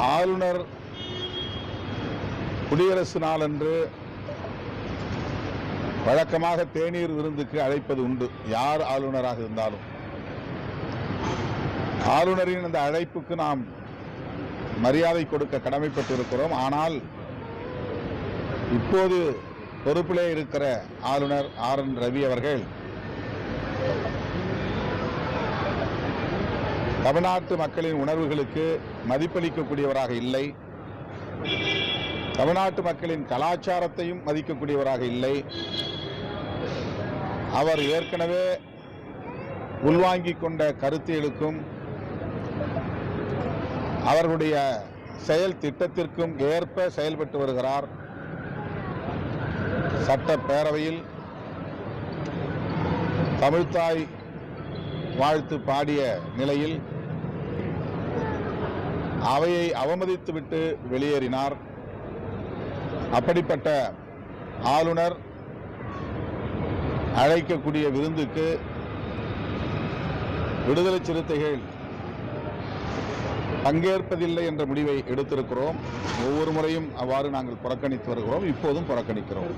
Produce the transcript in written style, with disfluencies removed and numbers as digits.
ஆளுநர் குடியரசு நாளன்று வழக்கமாக தேநீர் விருந்துக்கு அழைப்பது உண்டு, யார் ஆளுநராக இருந்தாலும். ஆளுநரின் இந்த அழைப்புக்கு நாம் மரியாதை கொடுக்க கடமைப்பட்டிருக்கிறோம். ஆனால் இப்போது பொறுப்பிலே இருக்கிற ஆளுநர் RN ரவி அவர்கள் தமிழ்நாட்டு மக்களின் உணர்வுகளுக்கு மதிப்பளிக்கக்கூடியவராக இல்லை, தமிழ்நாட்டு மக்களின் கலாச்சாரத்தையும் மதிக்கக்கூடியவராக இல்லை. அவர் ஏற்கனவே உள்வாங்கிக் கொண்ட கருத்தியலுக்கும் அவர்களுடைய செயல் திட்டத்திற்கும் ஏற்ப செயல்பட்டு வருகிறார். சட்டப்பேரவையில் தமிழ்த்தாய் வாழ்த்து பாடிய நிலையில் அவையை அவமதித்துவிட்டு வெளியேறினார். அப்படிப்பட்ட ஆளுநர் அழைக்கக்கூடிய விருந்துக்கு விடுதலை சிறுத்தைகள் பங்கேற்பதில்லை என்ற முடிவை எடுத்திருக்கிறோம். ஒவ்வொரு முறையும் அவ்வாறு நாங்கள் புறக்கணித்து வருகிறோம், இப்போதும் புறக்கணிக்கிறோம்.